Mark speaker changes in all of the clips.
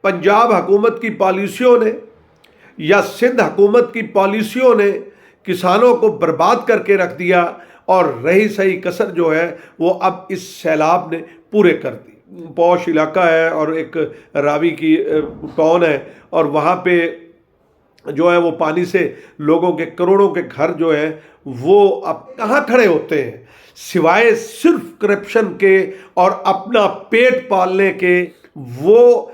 Speaker 1: پنجاب حکومت کی پالیسیوں نے یا سندھ حکومت کی پالیسیوں نے کسانوں کو برباد کر کے رکھ دیا، اور رہی صحیح کسر جو ہے وہ اب اس سیلاب نے پورے کر دی۔ پوش علاقہ ہے اور ایک راوی کی ٹاؤن ہے، اور وہاں پہ جو ہے وہ پانی سے لوگوں کے کروڑوں کے گھر جو ہیں وہ اب کہاں کھڑے ہوتے ہیں، سوائے صرف کرپشن کے اور اپنا پیٹ پالنے کے۔ وہ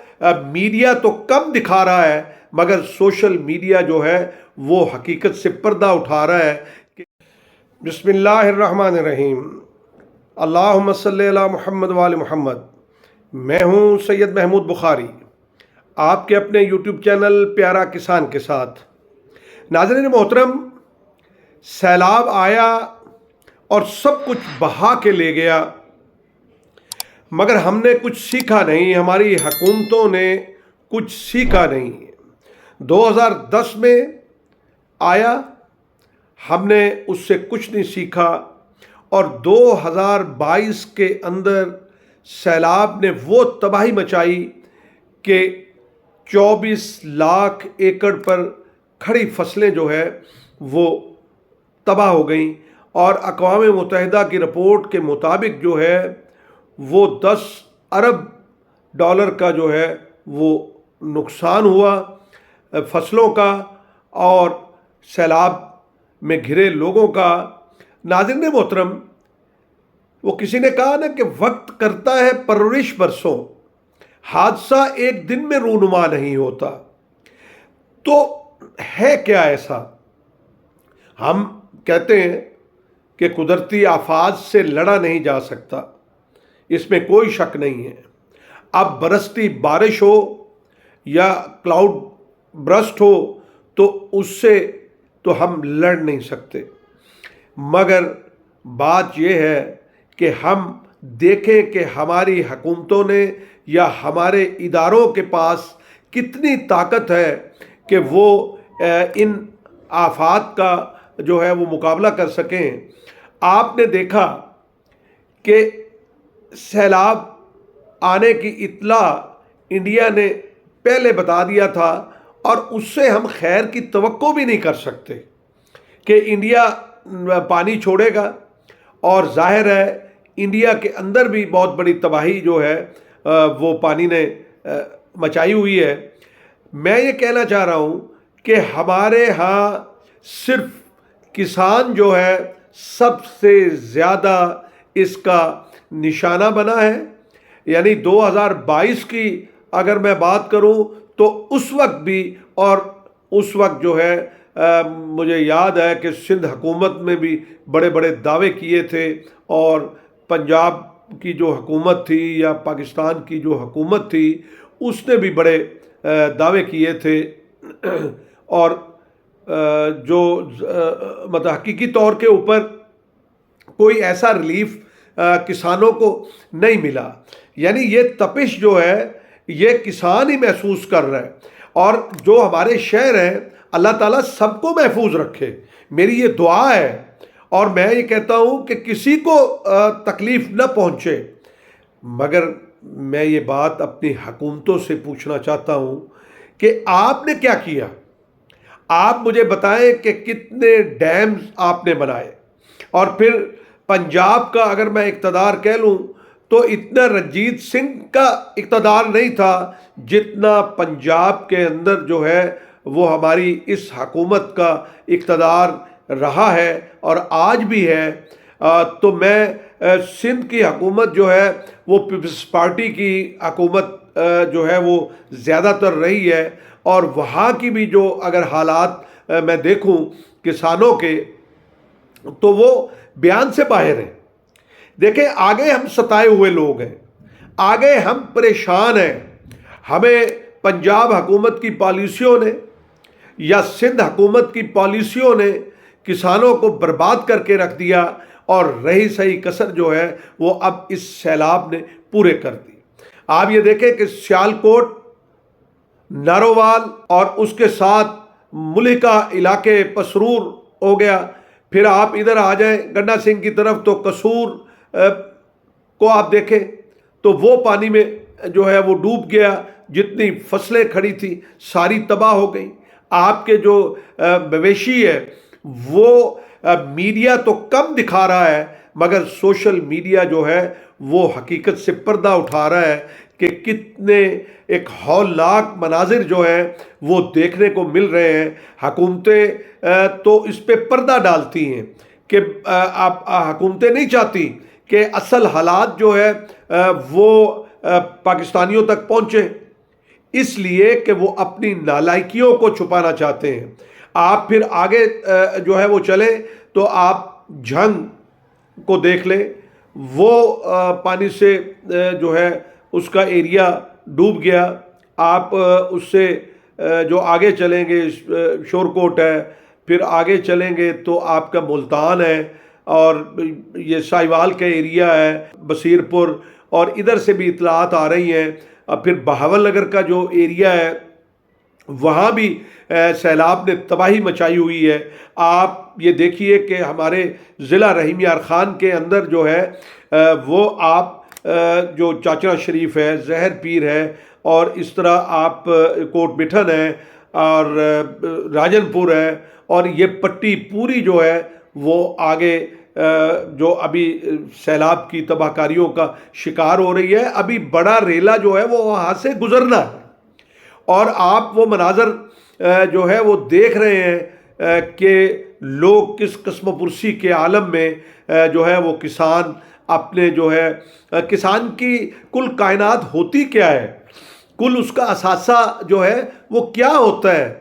Speaker 1: میڈیا تو کم دکھا رہا ہے، مگر سوشل میڈیا جو ہے وہ حقیقت سے پردہ اٹھا رہا ہے۔ بسم اللہ الرحمن الرحیم، اللہم صلی علی محمد وآل محمد۔ میں ہوں سید محمود بخاری، آپ کے اپنے یوٹیوب چینل پیارا کسان کے ساتھ۔ ناظرین محترم، سیلاب آیا اور سب کچھ بہا کے لے گیا، مگر ہم نے کچھ سیکھا نہیں، ہماری حکومتوں نے کچھ سیکھا نہیں۔ 2010 میں آیا، ہم نے اس سے کچھ نہیں سیکھا، اور 2022 کے اندر سیلاب نے وہ تباہی مچائی کہ 24 لاکھ ایکڑ پر کھڑی فصلیں جو ہے وہ تباہ ہو گئیں، اور اقوام متحدہ کی رپورٹ کے مطابق جو ہے وہ 10 ارب ڈالر کا جو ہے وہ نقصان ہوا فصلوں کا اور سیلاب میں گھرے لوگوں کا۔ ناظرین محترم، وہ کسی نے کہا نا کہ وقت کرتا ہے پرورش برسوں، حادثہ ایک دن میں رونما نہیں ہوتا۔ تو ہے کیا ایسا؟ ہم کہتے ہیں کہ قدرتی آفات سے لڑا نہیں جا سکتا، اس میں کوئی شک نہیں ہے۔ اب برستی بارش ہو یا کلاؤڈ برسٹ ہو تو اس سے تو ہم لڑ نہیں سکتے، مگر بات یہ ہے کہ ہم دیکھیں کہ ہماری حکومتوں نے یا ہمارے اداروں کے پاس کتنی طاقت ہے کہ وہ ان آفات کا جو ہے وہ مقابلہ کر سکیں۔ آپ نے دیکھا کہ سیلاب آنے کی اطلاع انڈیا نے پہلے بتا دیا تھا، اور اس سے ہم خیر کی توقع بھی نہیں کر سکتے کہ انڈیا پانی چھوڑے گا، اور ظاہر ہے انڈیا کے اندر بھی بہت بڑی تباہی جو ہے وہ پانی نے مچائی ہوئی ہے۔ میں یہ کہنا چاہ رہا ہوں کہ ہمارے ہاں صرف کسان جو ہے سب سے زیادہ اس کا نشانہ بنا ہے۔ یعنی 2022 کی اگر میں بات کروں تو اس وقت بھی، اور اس وقت جو ہے مجھے یاد ہے کہ سندھ حکومت میں بھی بڑے بڑے دعوے کیے تھے، اور پنجاب کی جو حکومت تھی یا پاکستان کی جو حکومت تھی اس نے بھی بڑے دعوے کیے تھے، اور جو مطلب حقیقی طور کے اوپر کوئی ایسا ریلیف کسانوں کو نہیں ملا۔ یعنی یہ تپش جو ہے یہ کسان ہی محسوس کر رہا ہے، اور جو ہمارے شہر ہیں اللہ تعالیٰ سب کو محفوظ رکھے، میری یہ دعا ہے۔ اور میں یہ کہتا ہوں کہ کسی کو تکلیف نہ پہنچے، مگر میں یہ بات اپنی حکومتوں سے پوچھنا چاہتا ہوں کہ آپ نے کیا کیا؟ آپ مجھے بتائیں کہ کتنے ڈیمز آپ نے بنائے، اور پھر پنجاب کا اگر میں اقتدار کہہ لوں تو اتنا رنجیت سنگھ کا اقتدار نہیں تھا جتنا پنجاب کے اندر جو ہے وہ ہماری اس حکومت کا اقتدار رہا ہے اور آج بھی ہے۔ تو میں سندھ کی حکومت جو ہے وہ پیپلز پارٹی کی حکومت جو ہے وہ زیادہ تر رہی ہے، اور وہاں کی بھی جو اگر حالات میں دیکھوں کسانوں کے تو وہ بیان سے باہر ہیں۔ دیکھیں، آگے ہم ستائے ہوئے لوگ ہیں، آگے ہم پریشان ہیں۔ ہمیں پنجاب حکومت کی پالیسیوں نے یا سندھ حکومت کی پالیسیوں نے کسانوں کو برباد کر کے رکھ دیا، اور رہی صحیح کسر جو ہے وہ اب اس سیلاب نے پورے کر دی۔ آپ یہ دیکھیں کہ سیالکوٹ، نارووال اور اس کے ساتھ ملکہ علاقے پسرور ہو گیا، پھر آپ ادھر آ جائیں گنڈا سنگھ کی طرف تو قصور کو آپ دیکھیں تو وہ پانی میں جو ہے وہ ڈوب گیا، جتنی فصلیں کھڑی تھیں ساری تباہ ہو گئیں۔ آپ کے جو مویشی ہے وہ میڈیا تو کم دکھا رہا ہے، مگر سوشل میڈیا جو ہے وہ حقیقت سے پردہ اٹھا رہا ہے کہ کتنے ایک ہولناک مناظر جو ہیں وہ دیکھنے کو مل رہے ہیں۔ حکومتیں تو اس پہ پردہ ڈالتی ہیں کہ حکومتیں نہیں چاہتی کہ اصل حالات جو ہے وہ پاکستانیوں تک پہنچے، اس لیے کہ وہ اپنی نالائکیوں کو چھپانا چاہتے ہیں۔ آپ پھر آگے جو ہے وہ چلیں تو آپ جھنگ کو دیکھ لیں، وہ پانی سے جو ہے اس کا ایریا ڈوب گیا۔ آپ اس سے جو آگے چلیں گے شور کوٹ ہے، پھر آگے چلیں گے تو آپ کا ملتان ہے، اور یہ ساہیوال کا ایریا ہے، بصیر پور، اور ادھر سے بھی اطلاعات آ رہی ہیں۔ اور پھر بہاول نگر کا جو ایریا ہے وہاں بھی سیلاب نے تباہی مچائی ہوئی ہے۔ آپ یہ دیکھیے کہ ہمارے ضلع رحیم یار خان کے اندر جو ہے وہ آپ جو چاچڑا شریف ہے، زہر پیر ہے، اور اس طرح آپ کوٹ مٹھن ہے اور راجن پور ہے، اور یہ پٹی پوری جو ہے وہ آگے جو ابھی سیلاب کی تباہ کاریوں کا شکار ہو رہی ہے۔ ابھی بڑا ریلا جو ہے وہ وہاں سے گزرنا ہے، اور آپ وہ مناظر جو ہے وہ دیکھ رہے ہیں کہ لوگ کس قسم پرسی کے عالم میں جو ہے وہ کسان اپنے جو ہے کسان کی کل کائنات ہوتی کیا ہے، کل اس کا اثاثہ جو ہے وہ کیا ہوتا ہے۔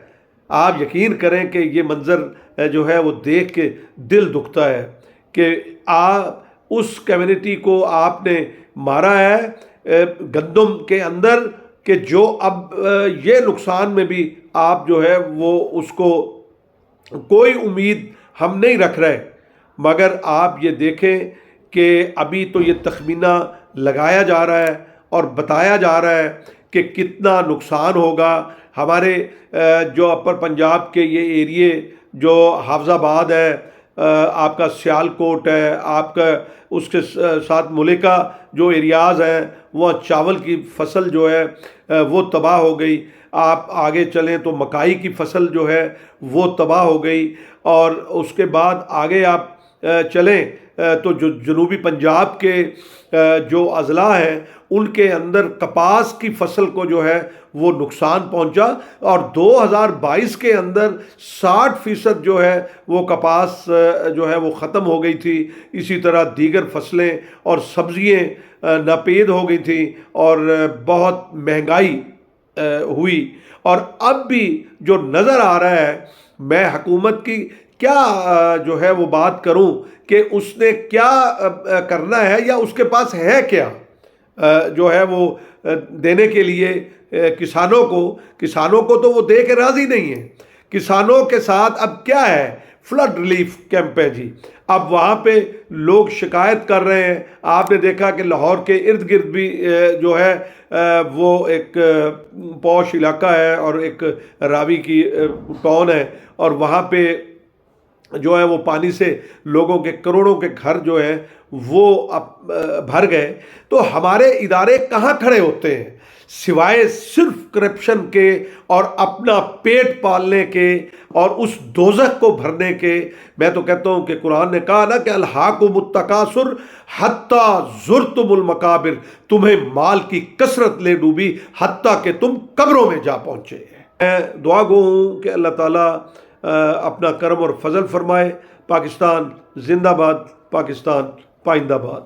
Speaker 1: آپ یقین کریں کہ یہ منظر جو ہے وہ دیکھ کے دل دکھتا ہے کہ اس کمیونٹی کو آپ نے مارا ہے گندم کے اندر، کہ جو اب یہ نقصان میں بھی آپ جو ہے وہ اس کو کوئی امید ہم نہیں رکھ رہے۔ مگر آپ یہ دیکھیں کہ ابھی تو یہ تخمینہ لگایا جا رہا ہے اور بتایا جا رہا ہے کہ کتنا نقصان ہوگا۔ ہمارے جو اپر پنجاب کے یہ ایریے جو حافظ آباد ہے، آپ کا سیال کوٹ ہے، آپ کا اس کے ساتھ ملکہ جو ایریاز ہیں، وہ چاول کی فصل جو ہے وہ تباہ ہو گئی۔ آپ آگے چلیں تو مکائی کی فصل جو ہے وہ تباہ ہو گئی، اور اس کے بعد آگے آپ چلیں تو جو جنوبی پنجاب کے جو اضلاع ہیں ان کے اندر کپاس کی فصل کو جو ہے وہ نقصان پہنچا، اور 2022 کے اندر 60% جو ہے وہ کپاس جو ہے وہ ختم ہو گئی تھی۔ اسی طرح دیگر فصلیں اور سبزیاں ناپید ہو گئی تھیں، اور بہت مہنگائی ہوئی۔ اور اب بھی جو نظر آ رہا ہے، میں حکومت کی کیا جو ہے وہ بات کروں کہ اس نے کیا کرنا ہے یا اس کے پاس ہے کیا جو ہے وہ دینے کے لیے کسانوں کو تو وہ دے کے راضی نہیں ہے۔ کسانوں کے ساتھ اب کیا ہے؟ فلڈ ریلیف کیمپ ہے جی۔ اب وہاں پہ لوگ شکایت کر رہے ہیں۔ آپ نے دیکھا کہ لاہور کے ارد گرد بھی جو ہے وہ ایک پوش علاقہ ہے اور ایک راوی کی ٹاؤن ہے، اور وہاں پہ جو ہے وہ پانی سے لوگوں کے کروڑوں کے گھر جو ہیں وہ بھر گئے۔ تو ہمارے ادارے کہاں کھڑے ہوتے ہیں سوائے صرف کرپشن کے اور اپنا پیٹ پالنے کے اور اس دوزخ کو بھرنے کے۔ میں تو کہتا ہوں کہ قرآن نے کہا نا کہ الہاکم التکاثر حتیٰ زرتم المقابر، تمہیں مال کی کثرت لے ڈوبی حتیٰ کہ تم قبروں میں جا پہنچے۔ میں دعا گو ہوں کہ اللہ تعالیٰ اپنا کرم اور فضل فرمائے۔ پاکستان زندہ باد، پاکستان پائندہ باد۔